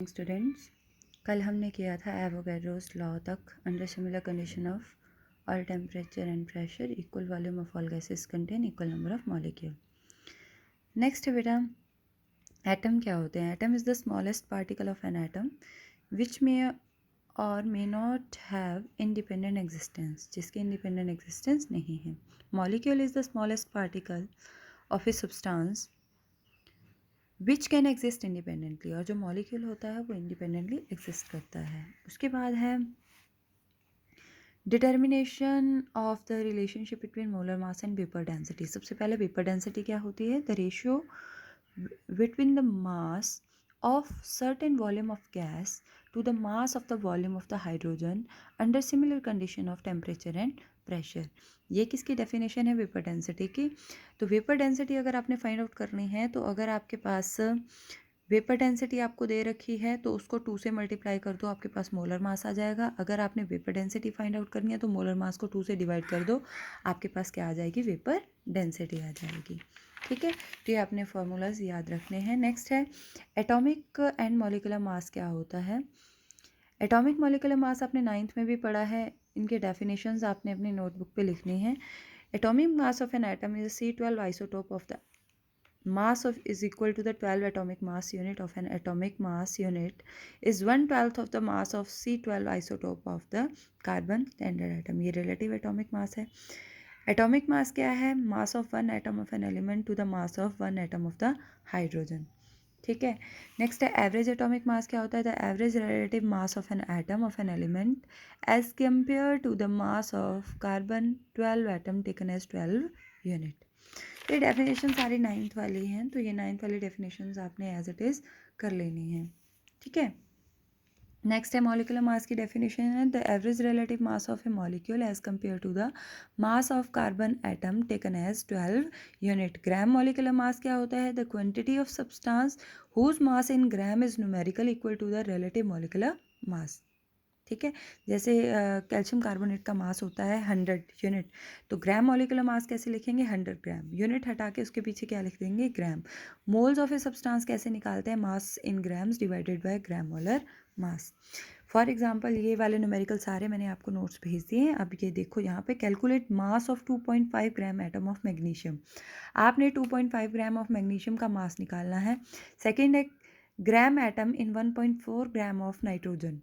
Students, कल हमने किया था एवोगैड्रोस लॉ तक under similar condition of all temperature and pressure equal volume of all gases contain equal number of molecule. Next है बेटा, atom क्या होते हैं? Atom is the smallest particle of an atom which may और may not have independent existence, जिसकी independent existence नहीं है। Molecule is the smallest particle of a substance which can exist independently, और जो मॉलिक्यूल होता है वो इंडिपेंडेंटली एग्जिस्ट करता है। उसके बाद है determination of the relationship between molar mass and vapour density. सबसे पहले वेपर डेंसिटी क्या होती है? The ratio between the mass of certain volume of gas to the mass of the volume of the hydrogen under similar condition of temperature and pressure। ये किसकी definition है? Vapour density की। तो vapour density अगर आपने find out करनी है तो अगर आपके पास वेपर डेंसिटी आपको दे रखी है तो उसको 2 से मल्टीप्लाई कर दो, आपके पास मोलर मास आ जाएगा। अगर आपने वेपर डेंसिटी फाइंड आउट करनी है तो मोलर मास को 2 से डिवाइड कर दो, आपके पास क्या आ जाएगी? वेपर डेंसिटी आ जाएगी। ठीक है, तो ये आपने फार्मूलाज याद रखने हैं। नेक्स्ट है एटॉमिक एंड मॉलिक्यूलर मास क्या होता है? एटॉमिक मॉलिक्यूलर मास आपने 9th में भी पढ़ा है, इनके डेफिनेशंस आपने अपनी नोटबुक पे लिखनी है। Atomic mass of an atom is C12 isotope of the mass of is equal to the 12 atomic mass unit of an atomic mass unit is 1/12 of the mass of C12 isotope of the carbon standard atom। ये relative atomic mass है। atomic mass क्या है? mass of one atom of an element to the mass of one atom of the hydrogen। ठीक है, next है average atomic mass क्या होता है? The average relative mass of an atom of an element as compare to the mass of carbon 12 atom taken as 12 unit. ये definition सारी 9th वाली हैं, तो ये 9th वाली डेफिनेशंस आपने एज इट इज़ कर लेनी है। ठीक है, नेक्स्ट है मॉलिक्यूलर मास की डेफिनेशन है the average relative mass of a molecule as compare to the mass of carbon atom taken as 12 unit. Gram molecular mass क्या होता है? The quantity of substance whose mass in gram is numerical equal to the relative molecular mass. ठीक है, जैसे calcium carbonate का मास होता है 100 unit, तो ग्राम मॉलिक्यूलर मास कैसे लिखेंगे? 100 ग्राम। यूनिट हटा के उसके पीछे क्या लिख देंगे? Gram. Moles of a substance कैसे निकालते हैं? Mass in grams divided by gram molar mass. For example ये वाले न्यूमेरिकल सारे मैंने आपको नोट्स भेज दिए हैं। अब ये देखो यहाँ पे calculate mass of 2.5 gram atom of magnesium. आपने 2.5 ग्राम ऑफ मैग्नीशियम का मास निकालना है। सेकेंड है gram atom in 1.4 gram of nitrogen.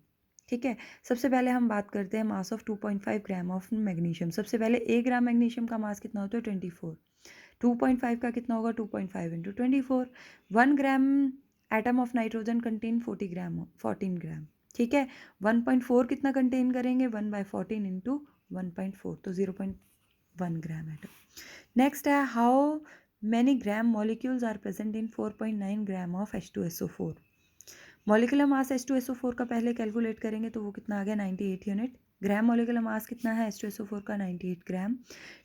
ठीक है, सबसे पहले हम बात करते हैं mass of 2.5 gram of magnesium. सबसे पहले 1 ग्राम मैग्नीशियम का मास कितना होता है? 24। 2.5 का कितना होगा? 2.5 into 24। 1 gram atom of nitrogen contain 14 ग्राम। ठीक है, 1.4 कितना कंटेन करेंगे? 1/14 इंटू 1.4, तो 0.1 ग्राम एटम। नेक्स्ट है how many gram molecules are present in 4.9 gram of H2SO4। Molecular mass H2SO4 का पहले कैलकुलेट करेंगे तो वो कितना आ गया? 98 यूनिट। ग्राम मॉलिक्यूलर मास कितना है H2SO4 का? 98 ग्राम।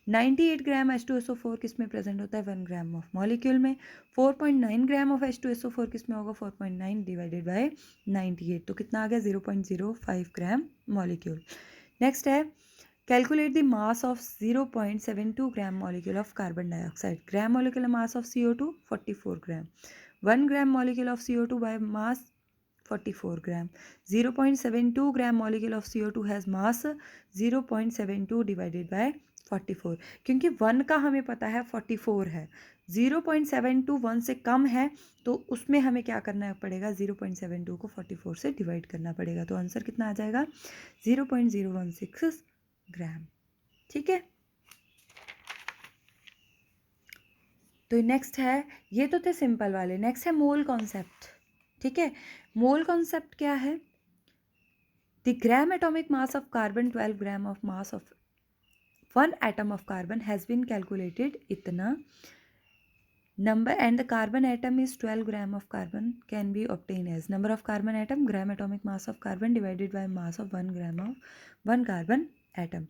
98 ग्राम H2SO4 किस में प्रेजेंट होता है? 1 ग्राम ऑफ मॉलिक्यूल में। 4.9 ग्राम ऑफ H2SO4 किस में होगा? 4.9 डिवाइडेड बाय 98, तो कितना आ गया? 0.05 ग्राम मॉलिक्यूल। नेक्स्ट है calculate the mass of 0.72 gram molecule of carbon dioxide. Gram molecular mass of CO2 44 gram. 1 gram molecule of CO2 by mass 44 gram. 0.72 gram molecule of CO2 has mass 0.72 divided by 44। क्योंकि 1 का हमें पता है 44 है, 0.72 1 से कम है, तो उसमें हमें क्या करना पड़ेगा? 0.72 को 44 से डिवाइड करना पड़ेगा, तो आंसर कितना आ जाएगा? 0.016 ग्राम। ठीक है, तो नेक्स्ट है, ये तो थे सिंपल वाले। नेक्स्ट है मोल कॉन्सेप्ट। ठीक है, मोल कॉन्सेप्ट क्या है? The gram atomic mass of carbon 12 gram of mass of one atom of carbon has been calculated इतना number, and the carbon atom is 12 gram of carbon can be obtained as number of carbon atom gram atomic mass of carbon divided by mass of 1 gram of 1 carbon atom.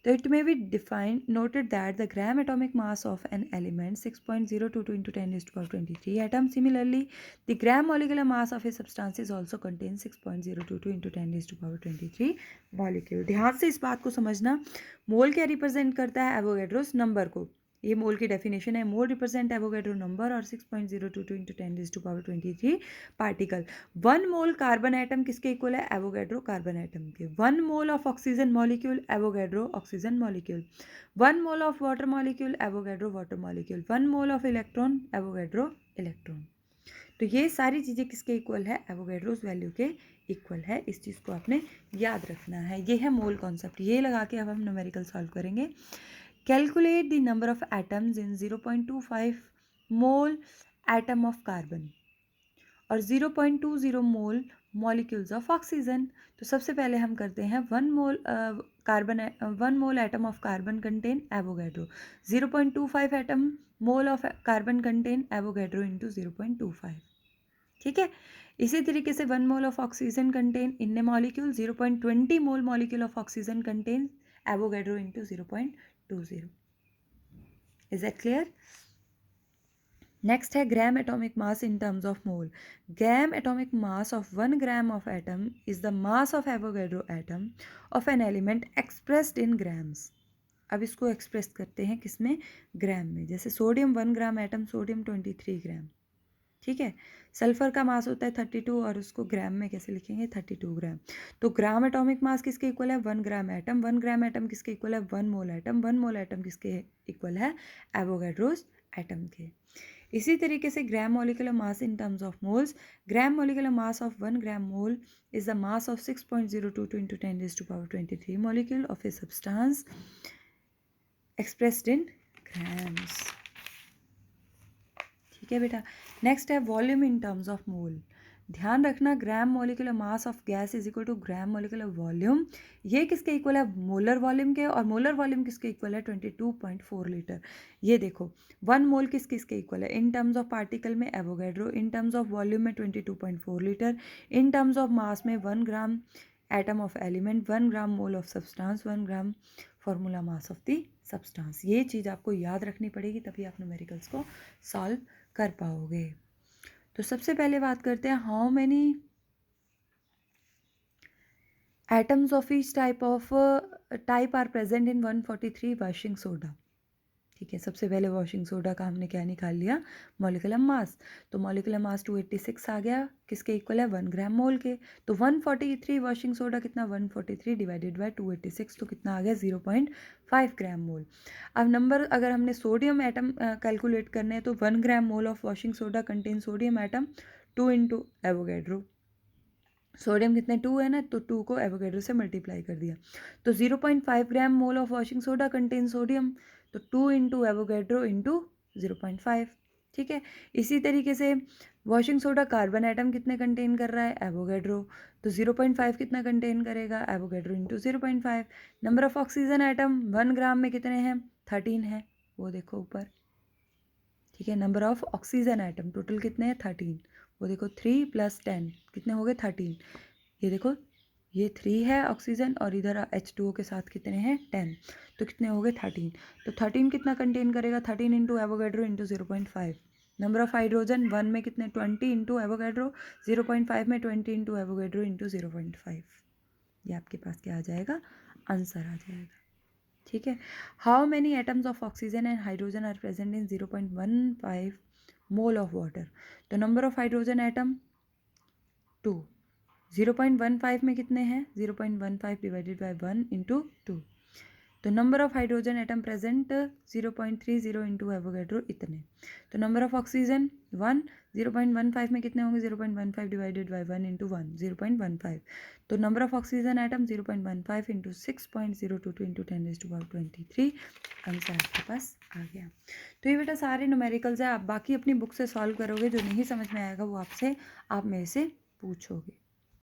So it may be defined noted that the gram atomic mass of an element 6.022 into 10 raised to power 23 atom. Similarly, the gram molecular mass of a substance is also contains 6.022 into 10 raised to power 23 molecule. ध्यान से इस बात को समझना, मोल क्या represent करता है? Avogadro's number को। ये मोल की डेफिनेशन है। मोल रिप्रेजेंट एवोगैड्रो नंबर और 6.022 into 10⁻23 particle. 1 mole carbon atom किसके इक्वल है? एवोगैड्रो कार्बन एटम के। 1 mole of oxygen molecule Avogadro oxygen molecule. 1 mole of water molecule Avogadro water molecule. 1 mole of electron Avogadro electron. तो ये सारी चीज़ें किसके equal है? एवोगैड्रोस वैल्यू के इक्वल है। इस चीज़ को आपने याद रखना है। ये है मोल कॉन्सेप्ट। ये लगा के अब हम न्यूमेरिकल सॉल्व करेंगे। Calculate the number of atoms in 0.25 mole atom of carbon और 0.20 मोल मॉलिक्यूल्स ऑफ ऑक्सीजन। तो सबसे पहले हम करते हैं 1 mole atom of carbon contain Avogadro. 0.25 atom mole of carbon contain Avogadro into 0.25। ठीक है। इसी तरीके से 1 mole of oxygen contain in a molecule. 0.20 mole molecule of oxygen contain Avogadro into 0.20। Is that clear? Next है gram atomic mass in terms of mole. Gram atomic mass of 1 gram of atom is the mass of Avogadro atom of an element expressed in grams. अब इसको express करते हैं किसमें? ग्राम में। जैसे sodium 1 gram atom, sodium 23 ग्राम। ठीक है। Sulphur का मास होता है 32 और उसको ग्राम में कैसे लिखेंगे? 32 ग्राम। तो ग्राम एटॉमिक मास किसके इक्वल है? 1 ग्राम एटम। 1 ग्राम एटम किसके इक्वल है? 1 मोल एटम। 1 मोल एटम किसके इक्वल है? एवोगैड्रोस एटम के। इसी तरीके से ग्राम molecular mass in terms of moles. Gram molecular mass of 1 gram mole is the mass of 6.022 into 10⁻23 molecule of a substance expressed in grams। ठीक है बेटा। Next है volume in terms of mole. ध्यान रखना gram molecular mass of gas is equal to gram molecular volume. ये किसके equal है? Molar volume के। और मोलर वॉल्यूम किसके इक्वल है? 22.4 लीटर। ये देखो 1 मोल किसके इक्वल है? इन टर्म्स ऑफ पार्टिकल में Avogadro, in terms of volume में 22.4 litre, in terms of mass में 1 gram atom of element, 1 gram mole of substance, 1 gram formula mass of the substance. ये चीज़ आपको याद रखनी पड़ेगी, तभी आप न्यूमेरिकल्स को सॉल्व कर पाओगे। तो सबसे पहले बात करते हैं how many atoms of each type are present in 143 washing soda. ठीक है। सबसे पहले वॉशिंग सोडा का हमने क्या निकाल लिया? Molecular mass. तो मॉलिक्यूलर मास 286 आ गया, किसके इक्वल है? 1 ग्राम मोल के। तो 143 वॉशिंग सोडा कितना? 143 डिवाइडेड बाय 286, तो कितना आ गया? 0.5 ग्राम मोल। अब नंबर अगर हमने सोडियम एटम कैलकुलेट करने हैं तो 1 gram mole of washing soda contain sodium atom 2 into Avogadro. Sodium कितने? 2 है ना, तो 2 को एवोगैड्रो से मल्टीप्लाई कर दिया। तो 0.5 gram mole of washing soda contain sodium, तो 2 इंटू एवोगैड्रो इंटू 0.5। ठीक है। इसी तरीके से वॉशिंग सोडा कार्बन एटम कितने कंटेन कर रहा है? एवोगैड्रो, तो 0.5 कितना कंटेन करेगा? Avogadro into 0.5। Number of oxygen atom 1 ग्राम में कितने हैं? 13 है, वो देखो ऊपर। ठीक है। Number of oxygen atom total कितने हैं? 13, वो देखो 3 + 10 कितने हो गए? 13। ये देखो ये 3 है ऑक्सीजन और इधर H2O के साथ कितने हैं? 10, तो कितने हो गए? 13। तो 13 कितना कंटेन करेगा? 13 into Avogadro into 0.5। Number of hydrogen 1 में कितने? 20 इंटू एवोगैड्रो, 0.5 में 20 इंटू एवोगैड्रो इंटू 0.5। ये आपके पास क्या आ जाएगा? आंसर आ जाएगा। ठीक है। How many atoms of oxygen and hydrogen are present in 0.15 mole of water. तो नंबर ऑफ हाइड्रोजन एटम 2। 0.15 में कितने हैं? 0.15 डिवाइडेड बाय 1 इंटू 2। तो number of hydrogen atom present 0.30 into Avogadro इतने। तो नंबर ऑफ ऑक्सीजन 1। 0.15 में कितने होंगे? 0.15 डिवाइडेड बाय 1 इंटू 1, 0.15। तो number of oxygen atom 0.15 into 6.022 into 10⁻23। Answer आपके पास आ गया। तो ये बेटा सारे न्यूमेरिकल्स है, आप बाकी अपनी बुक से सॉल्व करोगे। जो नहीं समझ में आएगा वो आप मेरे से पूछोगे।